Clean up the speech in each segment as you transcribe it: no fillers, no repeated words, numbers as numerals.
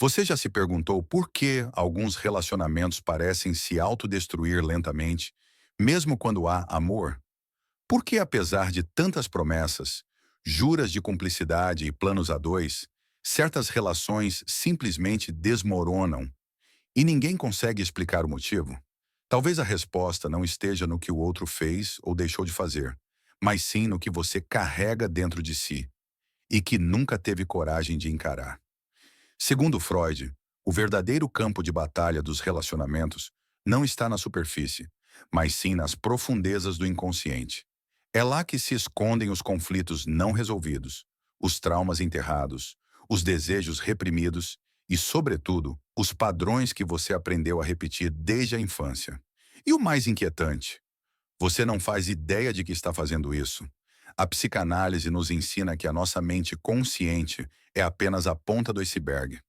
Você já se perguntou por que alguns relacionamentos parecem se autodestruir lentamente, mesmo quando há amor? Por que, apesar de tantas promessas, juras de cumplicidade e planos a dois, certas relações simplesmente desmoronam e ninguém consegue explicar o motivo? Talvez a resposta não esteja no que o outro fez ou deixou de fazer, mas sim no que você carrega dentro de si e que nunca teve coragem de encarar. Segundo Freud, o verdadeiro campo de batalha dos relacionamentos não está na superfície, mas sim nas profundezas do inconsciente. É lá que se escondem os conflitos não resolvidos, os traumas enterrados, os desejos reprimidos e, sobretudo, os padrões que você aprendeu a repetir desde a infância. E o mais inquietante, você não faz ideia de que está fazendo isso. A psicanálise nos ensina que a nossa mente consciente é apenas a ponta do iceberg.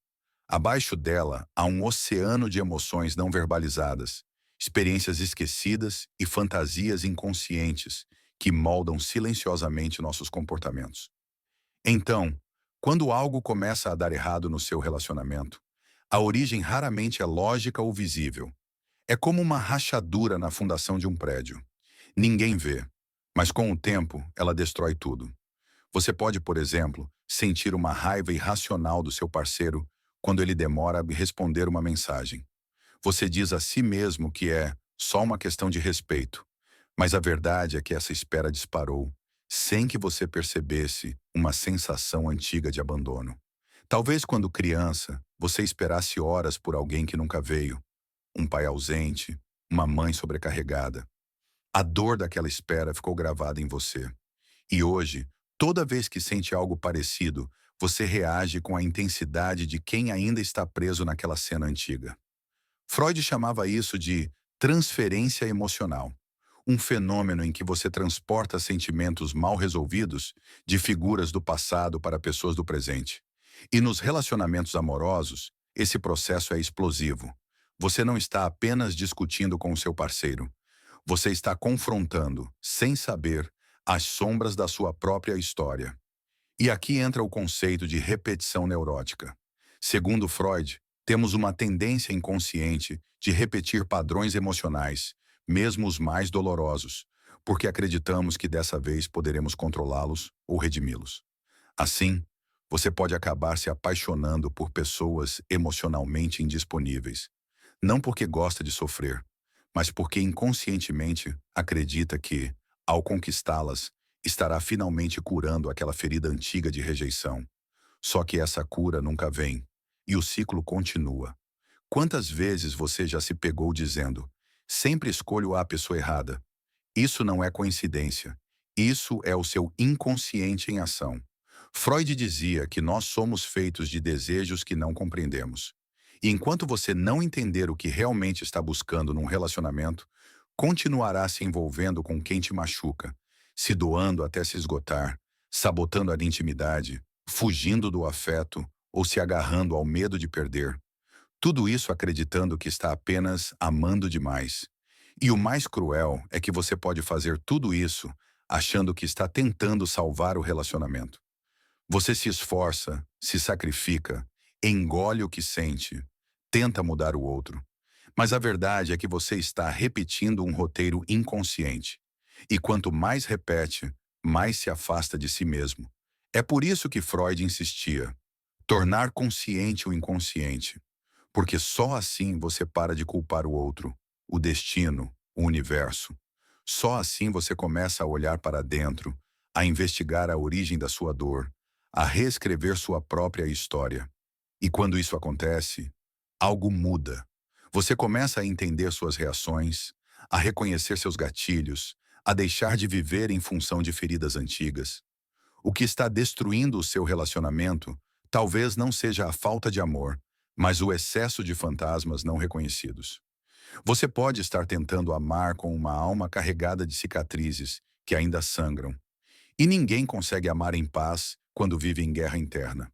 Abaixo dela há um oceano de emoções não verbalizadas, experiências esquecidas e fantasias inconscientes que moldam silenciosamente nossos comportamentos. Então, quando algo começa a dar errado no seu relacionamento, a origem raramente é lógica ou visível. É como uma rachadura na fundação de um prédio. Ninguém vê, mas com o tempo ela destrói tudo. Você pode, por exemplo, sentir uma raiva irracional do seu parceiro quando ele demora a responder uma mensagem. Você diz a si mesmo que é só uma questão de respeito, mas a verdade é que essa espera disparou, sem que você percebesse uma sensação antiga de abandono. Talvez quando criança, você esperasse horas por alguém que nunca veio, um pai ausente, uma mãe sobrecarregada. A dor daquela espera ficou gravada em você. E hoje, toda vez que sente algo parecido, você reage com a intensidade de quem ainda está preso naquela cena antiga. Freud chamava isso de transferência emocional, um fenômeno em que você transporta sentimentos mal resolvidos de figuras do passado para pessoas do presente. E nos relacionamentos amorosos, esse processo é explosivo. Você não está apenas discutindo com o seu parceiro, você está confrontando, sem saber, as sombras da sua própria história. E aqui entra o conceito de repetição neurótica. Segundo Freud, temos uma tendência inconsciente de repetir padrões emocionais, mesmo os mais dolorosos, porque acreditamos que dessa vez poderemos controlá-los ou redimi-los. Assim, você pode acabar se apaixonando por pessoas emocionalmente indisponíveis, não porque gosta de sofrer, mas porque inconscientemente acredita que, ao conquistá-las, estará finalmente curando aquela ferida antiga de rejeição. Só que essa cura nunca vem, e o ciclo continua. Quantas vezes você já se pegou dizendo: sempre escolho a pessoa errada? Isso não é coincidência. Isso é o seu inconsciente em ação. Freud dizia que nós somos feitos de desejos que não compreendemos. E enquanto você não entender o que realmente está buscando num relacionamento, continuará se envolvendo com quem te machuca, se doando até se esgotar, sabotando a intimidade, fugindo do afeto ou se agarrando ao medo de perder. Tudo isso acreditando que está apenas amando demais. E o mais cruel é que você pode fazer tudo isso achando que está tentando salvar o relacionamento. Você se esforça, se sacrifica, engole o que sente, tenta mudar o outro. Mas a verdade é que você está repetindo um roteiro inconsciente. E quanto mais repete, mais se afasta de si mesmo. É por isso que Freud insistia: tornar consciente o inconsciente. Porque só assim você para de culpar o outro, o destino, o universo. Só assim você começa a olhar para dentro, a investigar a origem da sua dor, a reescrever sua própria história. E quando isso acontece, algo muda. Você começa a entender suas reações, a reconhecer seus gatilhos, a deixar de viver em função de feridas antigas. O que está destruindo o seu relacionamento talvez não seja a falta de amor, mas o excesso de fantasmas não reconhecidos. Você pode estar tentando amar com uma alma carregada de cicatrizes que ainda sangram. E ninguém consegue amar em paz quando vive em guerra interna.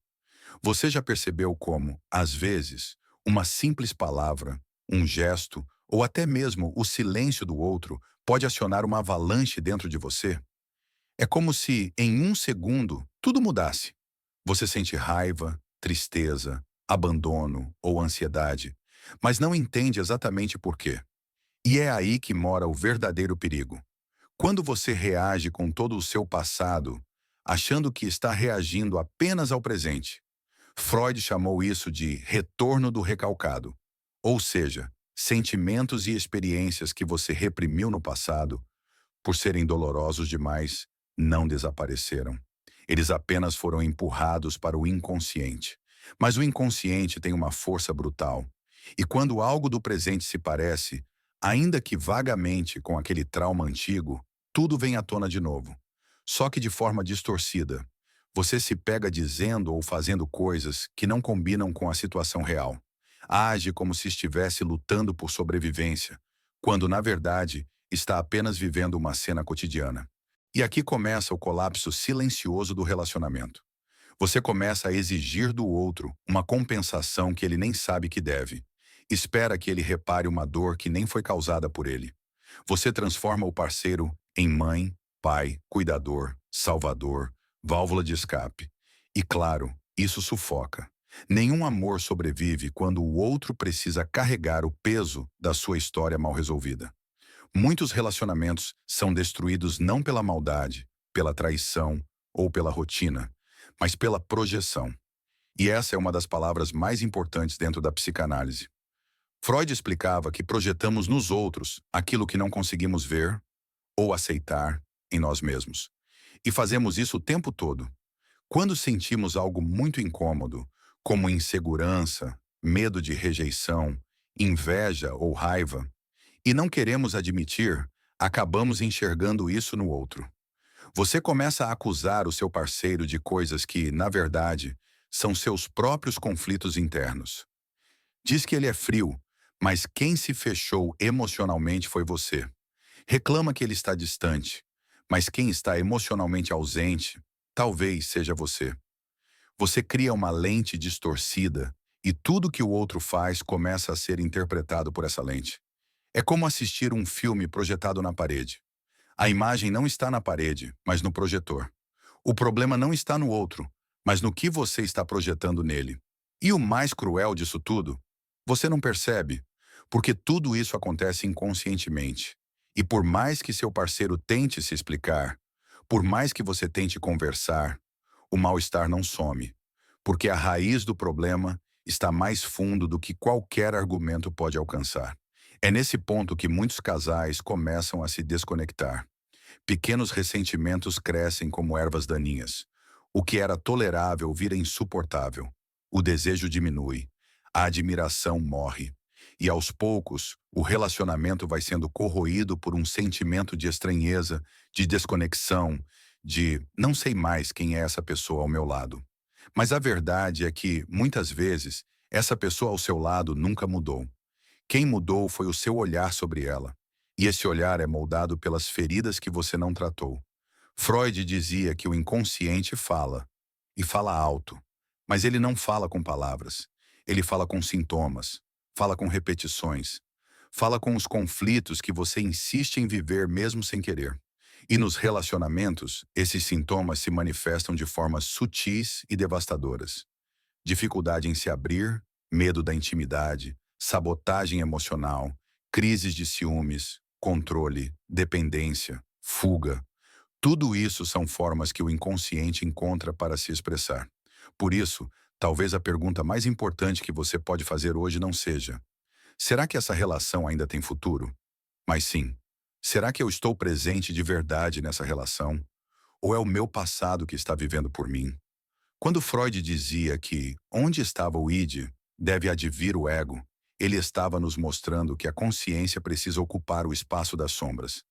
Você já percebeu como, às vezes, uma simples palavra, um gesto ou até mesmo o silêncio do outro pode acionar uma avalanche dentro de você? É como se, em um segundo, tudo mudasse. Você sente raiva, tristeza, abandono ou ansiedade, mas não entende exatamente por quê. E é aí que mora o verdadeiro perigo. Quando você reage com todo o seu passado, achando que está reagindo apenas ao presente. Freud chamou isso de retorno do recalcado, ou seja, sentimentos e experiências que você reprimiu no passado, por serem dolorosos demais, não desapareceram. Eles apenas foram empurrados para o inconsciente. Mas o inconsciente tem uma força brutal. E quando algo do presente se parece, ainda que vagamente com aquele trauma antigo, tudo vem à tona de novo. Só que de forma distorcida. Você se pega dizendo ou fazendo coisas que não combinam com a situação real. Age como se estivesse lutando por sobrevivência, quando, na verdade, está apenas vivendo uma cena cotidiana. E aqui começa o colapso silencioso do relacionamento. Você começa a exigir do outro uma compensação que ele nem sabe que deve. Espera que ele repare uma dor que nem foi causada por ele. Você transforma o parceiro em mãe, pai, cuidador, salvador, válvula de escape. E claro, isso sufoca. Nenhum amor sobrevive quando o outro precisa carregar o peso da sua história mal resolvida. Muitos relacionamentos são destruídos não pela maldade, pela traição ou pela rotina, mas pela projeção. E essa é uma das palavras mais importantes dentro da psicanálise. Freud explicava que projetamos nos outros aquilo que não conseguimos ver ou aceitar em nós mesmos. E fazemos isso o tempo todo. Quando sentimos algo muito incômodo, como insegurança, medo de rejeição, inveja ou raiva, e não queremos admitir, acabamos enxergando isso no outro. Você começa a acusar o seu parceiro de coisas que, na verdade, são seus próprios conflitos internos. Diz que ele é frio, mas quem se fechou emocionalmente foi você. Reclama que ele está distante, mas quem está emocionalmente ausente, talvez seja você. Você cria uma lente distorcida e tudo que o outro faz começa a ser interpretado por essa lente. É como assistir um filme projetado na parede. A imagem não está na parede, mas no projetor. O problema não está no outro, mas no que você está projetando nele. E o mais cruel disso tudo, você não percebe, porque tudo isso acontece inconscientemente. E por mais que seu parceiro tente se explicar, por mais que você tente conversar, o mal-estar não some, porque a raiz do problema está mais fundo do que qualquer argumento pode alcançar. É nesse ponto que muitos casais começam a se desconectar. Pequenos ressentimentos crescem como ervas daninhas. O que era tolerável vira insuportável. O desejo diminui. A admiração morre. E aos poucos, o relacionamento vai sendo corroído por um sentimento de estranheza, de desconexão, de não sei mais quem é essa pessoa ao meu lado. Mas a verdade é que, muitas vezes, essa pessoa ao seu lado nunca mudou. Quem mudou foi o seu olhar sobre ela. E esse olhar é moldado pelas feridas que você não tratou. Freud dizia que o inconsciente fala, e fala alto, mas ele não fala com palavras. Ele fala com sintomas, fala com repetições, fala com os conflitos que você insiste em viver mesmo sem querer. E nos relacionamentos, esses sintomas se manifestam de formas sutis e devastadoras. Dificuldade em se abrir, medo da intimidade, sabotagem emocional, crises de ciúmes, controle, dependência, fuga. Tudo isso são formas que o inconsciente encontra para se expressar. Por isso, talvez a pergunta mais importante que você pode fazer hoje não seja: será que essa relação ainda tem futuro? Mas sim, será que eu estou presente de verdade nessa relação? Ou é o meu passado que está vivendo por mim? Quando Freud dizia que onde estava o id deve advir o ego, ele estava nos mostrando que a consciência precisa ocupar o espaço das sombras.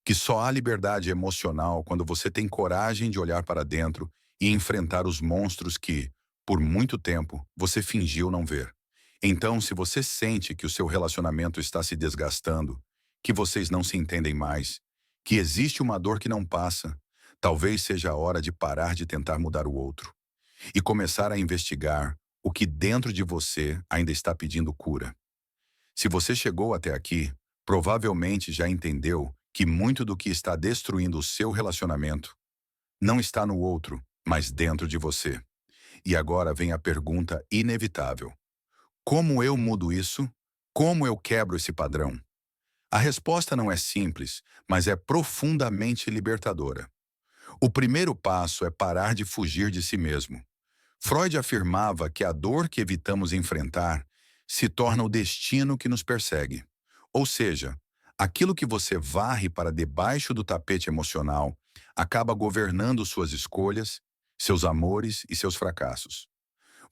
Que só há liberdade emocional quando você tem coragem de olhar para dentro e enfrentar os monstros que, por muito tempo, você fingiu não ver. Então, se você sente que o seu relacionamento está se desgastando, que vocês não se entendem mais, que existe uma dor que não passa, talvez seja a hora de parar de tentar mudar o outro e começar a investigar o que dentro de você ainda está pedindo cura. Se você chegou até aqui, provavelmente já entendeu que muito do que está destruindo o seu relacionamento não está no outro, mas dentro de você. E agora vem a pergunta inevitável: como eu mudo isso? Como eu quebro esse padrão? A resposta não é simples, mas é profundamente libertadora. O primeiro passo é parar de fugir de si mesmo. Freud afirmava que a dor que evitamos enfrentar se torna o destino que nos persegue. Ou seja, aquilo que você varre para debaixo do tapete emocional acaba governando suas escolhas, seus amores e seus fracassos.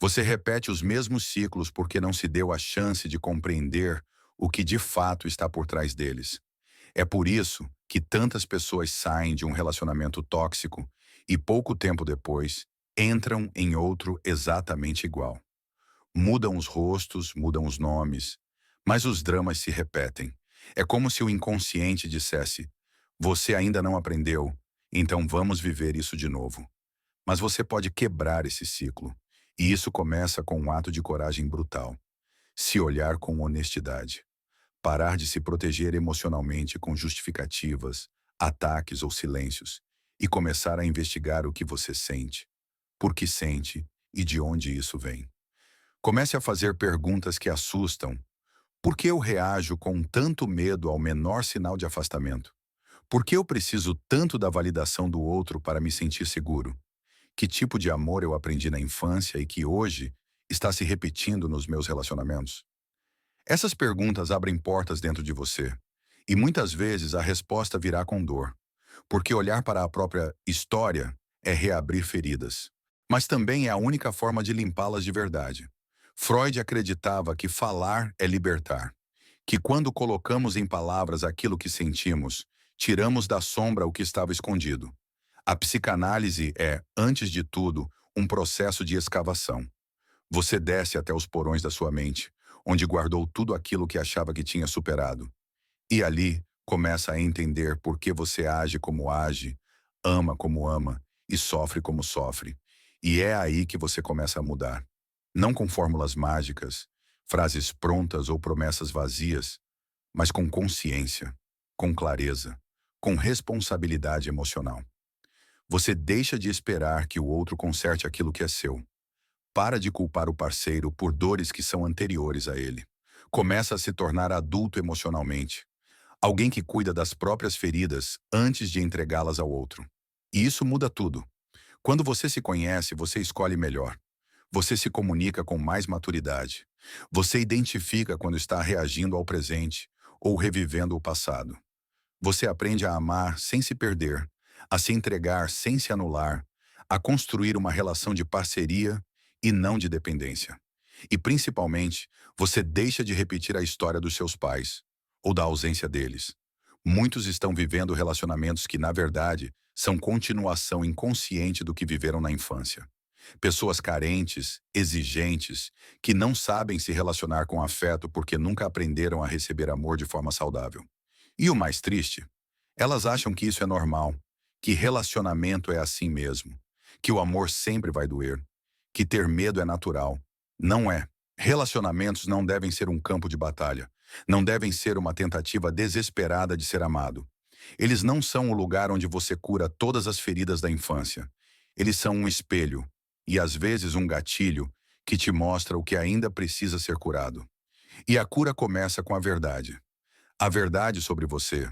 Você repete os mesmos ciclos porque não se deu a chance de compreender o que de fato está por trás deles. É por isso que tantas pessoas saem de um relacionamento tóxico e pouco tempo depois entram em outro exatamente igual. Mudam os rostos, mudam os nomes, mas os dramas se repetem. É como se o inconsciente dissesse: você ainda não aprendeu, então vamos viver isso de novo. Mas você pode quebrar esse ciclo. E isso começa com um ato de coragem brutal. Se olhar com honestidade. Parar de se proteger emocionalmente com justificativas, ataques ou silêncios. E começar a investigar o que você sente, por que sente e de onde isso vem. Comece a fazer perguntas que assustam. Por que eu reajo com tanto medo ao menor sinal de afastamento? Por que eu preciso tanto da validação do outro para me sentir seguro? Que tipo de amor eu aprendi na infância e que hoje está se repetindo nos meus relacionamentos? Essas perguntas abrem portas dentro de você. E muitas vezes a resposta virá com dor, porque olhar para a própria história é reabrir feridas. Mas também é a única forma de limpá-las de verdade. Freud acreditava que falar é libertar, que quando colocamos em palavras aquilo que sentimos, tiramos da sombra o que estava escondido. A psicanálise é, antes de tudo, um processo de escavação. Você desce até os porões da sua mente, onde guardou tudo aquilo que achava que tinha superado. E ali começa a entender por que você age, ama como ama e sofre como sofre. E é aí que você começa a mudar. Não com fórmulas mágicas, frases prontas ou promessas vazias, mas com consciência, com clareza, com responsabilidade emocional. Você deixa de esperar que o outro conserte aquilo que é seu. Para de culpar o parceiro por dores que são anteriores a ele. Começa a se tornar adulto emocionalmente. Alguém que cuida das próprias feridas antes de entregá-las ao outro. E isso muda tudo. Quando você se conhece, você escolhe melhor. Você se comunica com mais maturidade. Você identifica quando está reagindo ao presente ou revivendo o passado. Você aprende a amar sem se perder, a se entregar sem se anular, a construir uma relação de parceria e não de dependência. E, principalmente, você deixa de repetir a história dos seus pais, ou da ausência deles. Muitos estão vivendo relacionamentos que, na verdade, são continuação inconsciente do que viveram na infância. Pessoas carentes, exigentes, que não sabem se relacionar com afeto porque nunca aprenderam a receber amor de forma saudável. E o mais triste, elas acham que isso é normal, que relacionamento é assim mesmo, que o amor sempre vai doer, que ter medo é natural. Não é. Relacionamentos não devem ser um campo de batalha. Não devem ser uma tentativa desesperada de ser amado. Eles não são o lugar onde você cura todas as feridas da infância. Eles são um espelho, e às vezes um gatilho, que te mostra o que ainda precisa ser curado. E a cura começa com a verdade. A verdade sobre você,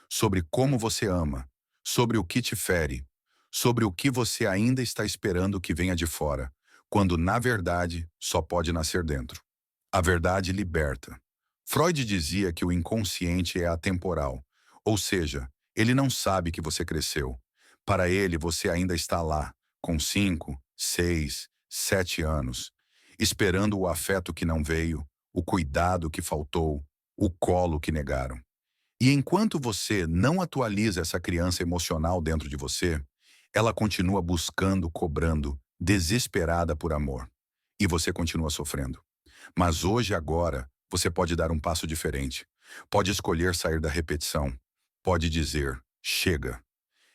sobre como você ama, sobre o que te fere, sobre o que você ainda está esperando que venha de fora, quando na verdade só pode nascer dentro. A verdade liberta. Freud dizia que o inconsciente é atemporal, ou seja, ele não sabe que você cresceu. Para ele, você ainda está lá, com 5, 6, 7 anos, esperando o afeto que não veio, o cuidado que faltou, o colo que negaram. E enquanto você não atualiza essa criança emocional dentro de você, ela continua buscando, cobrando, desesperada por amor. E você continua sofrendo. Mas hoje, agora, você pode dar um passo diferente. Pode escolher sair da repetição. Pode dizer: chega.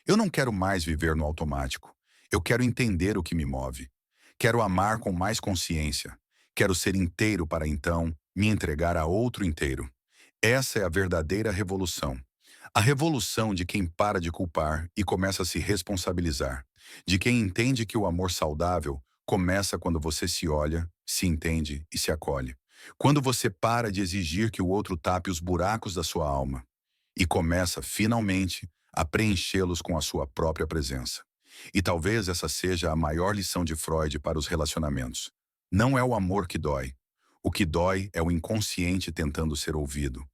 Eu não quero mais viver no automático. Eu quero entender o que me move. Quero amar com mais consciência. Quero ser inteiro para então me entregar a outro inteiro. Essa é a verdadeira revolução. A revolução de quem para de culpar e começa a se responsabilizar. De quem entende que o amor saudável começa quando você se olha, se entende e se acolhe. Quando você para de exigir que o outro tape os buracos da sua alma e começa, finalmente, a preenchê-los com a sua própria presença. E talvez essa seja a maior lição de Freud para os relacionamentos. Não é o amor que dói. O que dói é o inconsciente tentando ser ouvido.